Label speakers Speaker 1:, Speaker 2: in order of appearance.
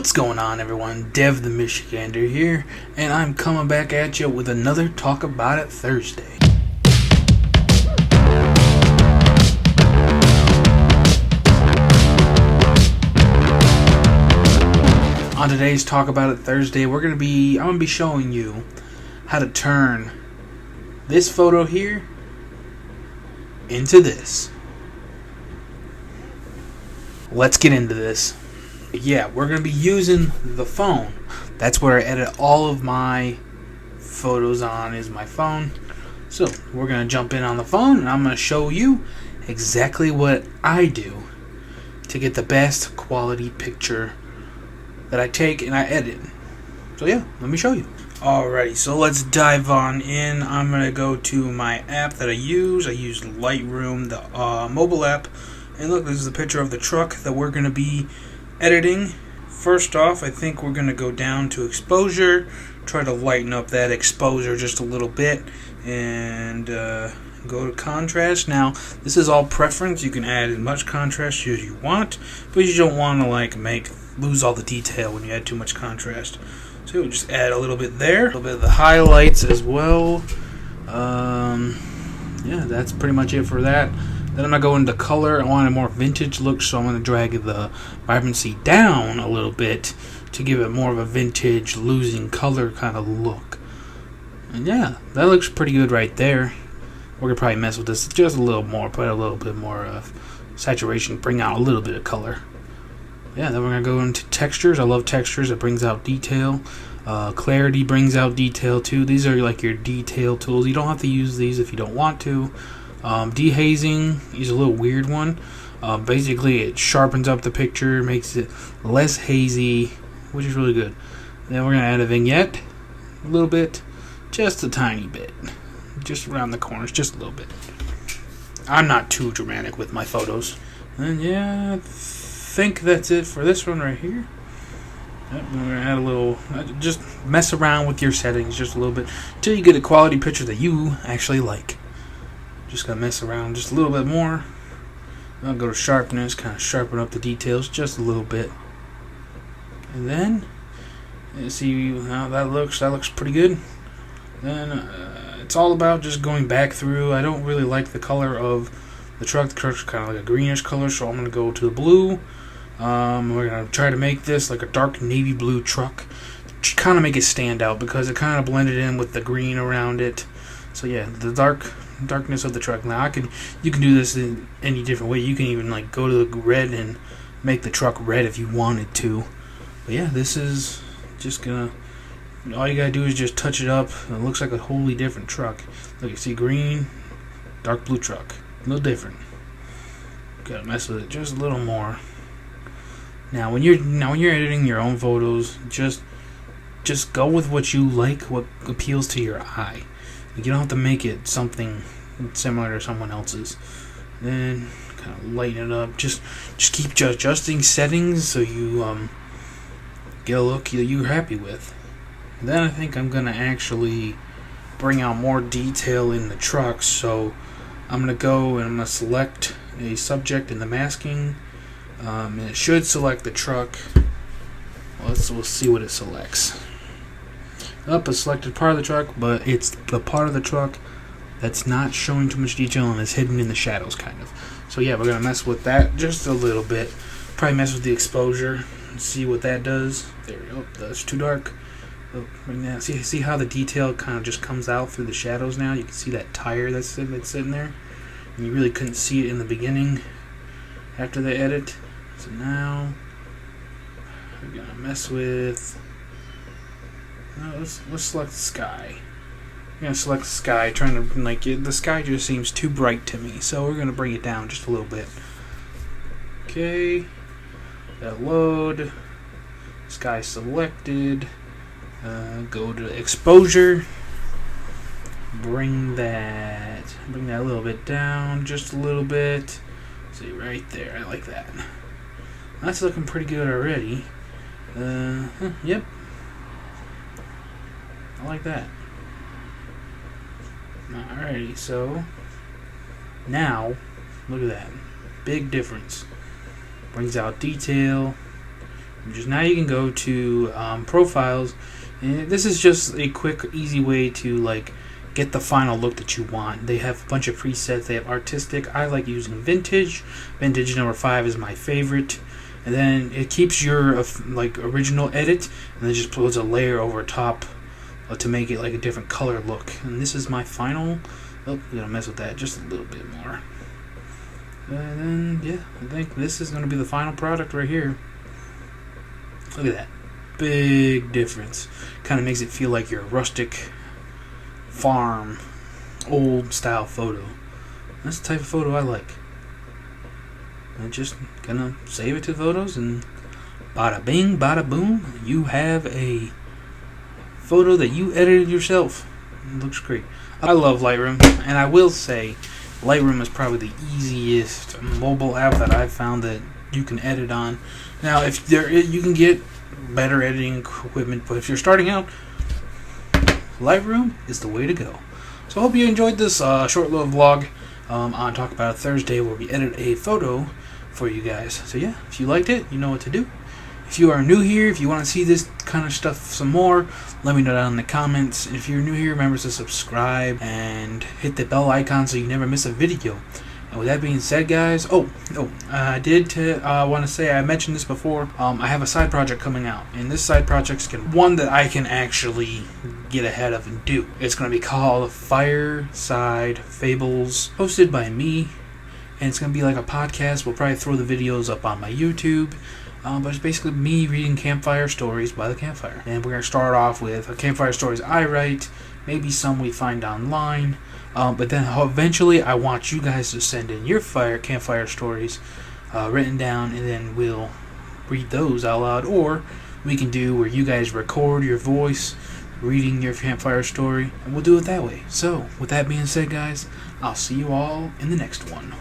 Speaker 1: What's going on, everyone? Dev the Michigander here, and I'm coming back at you with another Talk About It Thursday. On today's Talk About It Thursday, I'm gonna be showing you how to turn this photo here into this. Let's get into this. Yeah, we're going to be using the phone. That's where I edit all of my photos on, is my phone. So we're going to jump in on the phone, and I'm going to show you exactly what I do to get the best quality picture that I take and I edit. So yeah, let me show you. Alrighty, so let's dive on in. I'm going to go to my app that I use. I use Lightroom, the mobile app. And look, this is a picture of the truck that we're going to be editing. First off, I think we're going to go down to exposure, try to lighten up that exposure just a little bit, and go to contrast. Now, this is all preference. You can add as much contrast as you want, but you don't want to lose all the detail when you add too much contrast. So we'll just add a little bit there, a little bit of the highlights as well. Yeah, that's pretty much it for that. Then I'm going to go into color. I want a more vintage look, so I'm going to drag the vibrancy down a little bit to give it more of a vintage, losing color kind of look. And yeah, that looks pretty good right there. We're going to probably mess with this just a little more, put a little bit more of saturation, bring out a little bit of color. Yeah, then we're going to go into textures. I love textures. It brings out detail. Clarity brings out detail too. These are like your detail tools. You don't have to use these if you don't want to. Dehazing is a little weird one. Basically, it sharpens up the picture, makes it less hazy, which is really good. Then we're going to add a vignette, a little bit, just a tiny bit, just around the corners, just a little bit. I'm not too dramatic with my photos. And yeah, I think that's it for this one right here. Yep, we're going to add a little, just mess around with your settings just a little bit until you get a quality picture that you actually like. Just gonna mess around just a little bit more. I'll go to sharpness, kind of sharpen up the details just a little bit. And then, see how that looks. That looks pretty good. Then it's all about just going back through. I don't really like the color of the truck. The truck's kind of like a greenish color, so I'm gonna go to the blue. We're gonna try to make this like a dark navy blue truck. Kind of make it stand out because it kind of blended in with the green around it. So yeah, the darkness of the truck. Now you can do this in any different way. You can even like go to the red and make the truck red if you wanted to. But yeah, this is just gonna, all you gotta do is just touch it up. It looks like a wholly different truck. Look, you see green, dark blue truck. A little different. Gotta mess with it just a little more. Now when you're editing your own photos, just go with what you like, what appeals to your eye. You don't have to make it something similar to someone else's. Then kind of lighten it up. Just keep adjusting settings so you get a look that you're happy with. Then I think I'm gonna actually bring out more detail in the truck. So I'm gonna go and I'm gonna select a subject in the masking, and it should select the truck. We'll see what it selects. Up a selected part of the truck, but it's the part of the truck that's not showing too much detail and is hidden in the shadows, kind of. So yeah, we're gonna mess with that just a little bit. Probably mess with the exposure and see what that does. There we go. That's too dark. Bring that. See how the detail kind of just comes out through the shadows now. You can see that tire that's sitting there, and you really couldn't see it in the beginning after the edit. So now we're gonna mess with. Let's select the sky. I'm gonna select the sky, trying to the sky just seems too bright to me, so we're gonna bring it down just a little bit. Okay, that load. Sky selected. Go to exposure. Bring that a little bit down, just a little bit. See right there. I like that. That's looking pretty good already. Yep. I like that. Alrighty, so now look at that. Big difference. Brings out detail. Just now you can go to profiles, and this is just a quick, easy way to like get the final look that you want. They have a bunch of presets. They have artistic. I like using vintage. Vintage number 5 is my favorite. And then it keeps your like original edit, and then just puts a layer over top to make it like a different color look. And this is my final. Oh, I'm gonna mess with that just a little bit more. And then yeah, I think this is gonna be the final product right here. Look at that, big difference. Kind of makes it feel like your rustic farm, old style photo. That's the type of photo I like. I'm just gonna save it to photos, and bada bing, bada boom, you have a photo that you edited yourself. It looks great. I love Lightroom, and I will say Lightroom is probably the easiest mobile app that I've found that you can edit on. Now, if you can get better editing equipment, but if you're starting out, Lightroom is the way to go. So I hope you enjoyed this short little vlog on Talk About It Thursday, where we edit a photo for you guys. So yeah, if you liked it, you know what to do. If you are new here, if you want to see this kind of stuff some more, let me know down in the comments. And if you're new here, remember to subscribe and hit the bell icon so you never miss a video. And with that being said, guys, I did want to say, I mentioned this before, I have a side project coming out, and this side project's one that I can actually get ahead of and do. It's going to be called Fireside Fables, hosted by me, and it's going to be like a podcast. We'll probably throw the videos up on my YouTube, but it's basically me reading campfire stories by the campfire. And we're going to start off with campfire stories I write, maybe some we find online, but then eventually I want you guys to send in your campfire stories written down, and then we'll read those out loud, or we can do where you guys record your voice reading your campfire story, and we'll do it that way. So with that being said, guys, I'll see you all in the next one.